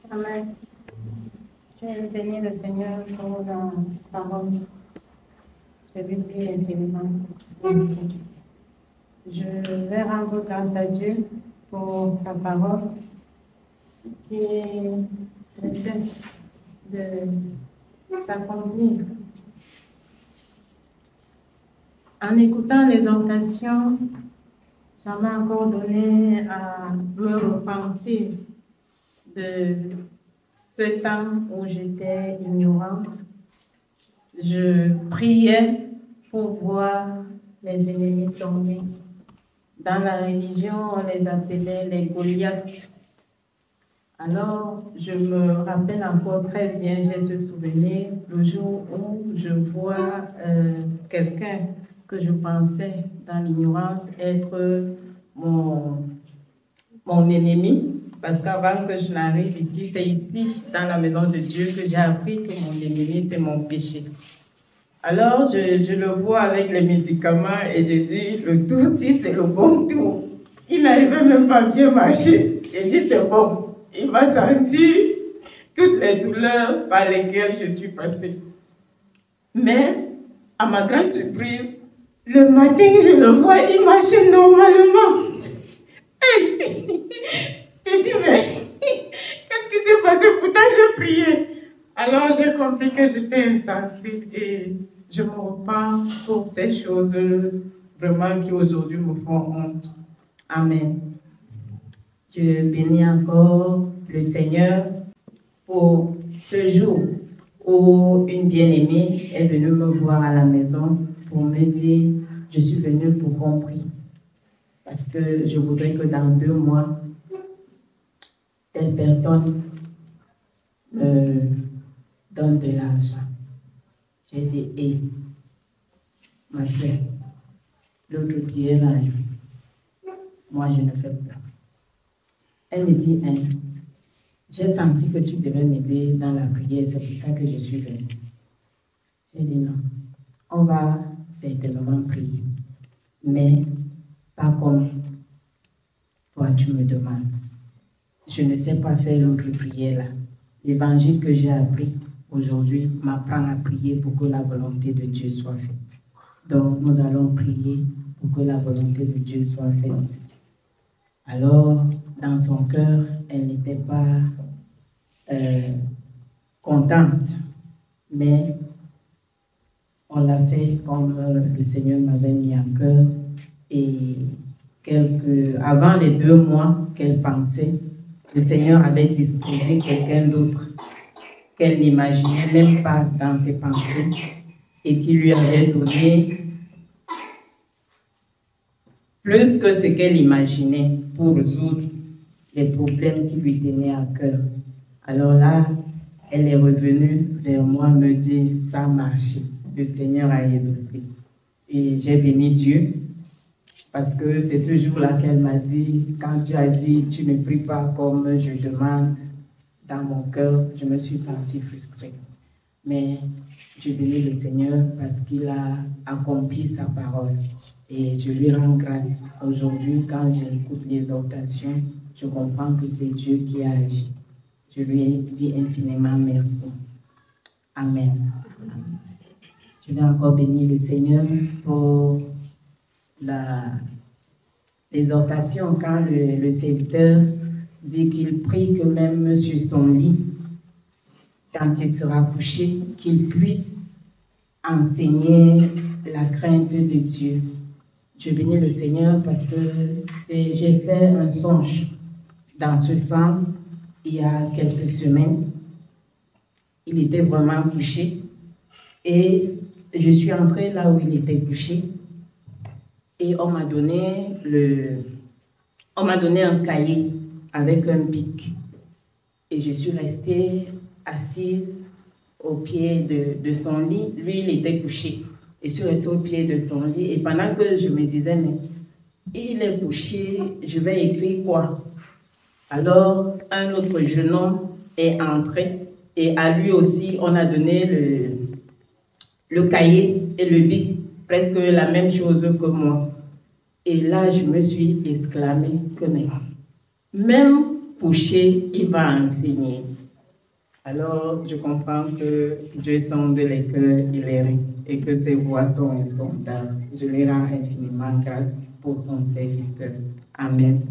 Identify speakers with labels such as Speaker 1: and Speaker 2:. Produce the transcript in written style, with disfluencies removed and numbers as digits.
Speaker 1: Amen. Je bénis le Seigneur pour la parole. Je lui prie infiniment. Merci. Je vais rendre grâce à Dieu pour sa parole qui ne cesse de s'accomplir. En écoutant l'exhortation, ça m'a encore donné à me repentir de ce temps où j'étais ignorante. Je priais pour voir les ennemis tomber. Dans la religion, on les appelait les Goliaths. Alors, je me rappelle encore très bien, j'ai ce souvenir, le jour où je vois quelqu'un que je pensais dans l'ignorance être mon ennemi. Parce qu'avant que je n'arrive ici, c'est ici, dans la maison de Dieu, que j'ai appris que mon ennemi, c'est mon péché. Alors, je le vois avec les médicaments et je dis, le tour, si c'est le bon tour. Il n'arrivait même pas à bien marcher. Je dis, c'est bon. Il va sentir toutes les douleurs par lesquelles je suis passée. Mais, à ma grande surprise, le matin, je le vois, il marchait normalement. Je dis, mais qu'est-ce qui s'est passé? Pourtant, j'ai prié. Alors, j'ai compris que j'étais insensible et je me repens pour ces choses vraiment qui aujourd'hui me font honte. Amen. Je bénis encore le Seigneur pour ce jour où une bien-aimée est venue me voir à la maison pour me dire « Je suis venue pour qu'on prie. » Parce que je voudrais que dans 2 mois, telle personne me donne de l'argent. J'ai dit, hé, ma soeur, l'autre prière là, moi je ne fais pas. Elle me dit, hein, j'ai senti que tu devais m'aider dans la prière, c'est pour ça que je suis venue. J'ai dit non, on va certainement prier, mais pas comme toi tu me demandes. Je ne sais pas faire l'autre prière là. L'évangile que j'ai appris aujourd'hui m'apprend à prier pour que la volonté de Dieu soit faite. Donc, nous allons prier pour que la volonté de Dieu soit faite. Alors, dans son cœur, elle n'était pas contente, mais on l'a fait comme le Seigneur m'avait mis en cœur. Et avant les 2 mois qu'elle pensait, le Seigneur avait disposé quelqu'un d'autre qu'elle n'imaginait même pas dans ses pensées et qui lui avait donné plus que ce qu'elle imaginait pour résoudre les problèmes qui lui tenaient à cœur. Alors là, elle est revenue vers moi me dire, ça a marché, le Seigneur a exaucé. Et j'ai béni Dieu parce que c'est ce jour-là qu'elle m'a dit, quand tu as dit, tu ne pries pas comme je demande, dans mon cœur, je me suis sentie frustrée. Mais je bénis le Seigneur parce qu'il a accompli sa parole. Et je lui rends grâce. Aujourd'hui, quand j'écoute l'exhortation, je comprends que c'est Dieu qui a agi. Je lui dis infiniment merci. Amen. Je vais encore bénir le Seigneur pour l'exhortation quand le serviteur dit qu'il prie que même sur son lit, quand il sera couché, qu'il puisse enseigner la crainte de Dieu. Je bénis le Seigneur parce que j'ai fait un songe dans ce sens il y a quelques semaines. Il était vraiment couché et je suis entrée là où il était couché et on m'a donné un cahier avec un bic et je suis restée assise au pied de son lit. Lui, il était couché. Je suis restée au pied de son lit et pendant que je me disais, mais il est couché, je vais écrire quoi? Alors, un autre jeune homme est entré et à lui aussi, on a donné le cahier et le bic, presque la même chose que moi. Et là, je me suis exclamée que même coucher, il va enseigner. Alors, je comprends que Dieu sonde les cœurs et que ses voies sont insondables. Je lui rends infiniment grâce pour son serviteur. Amen.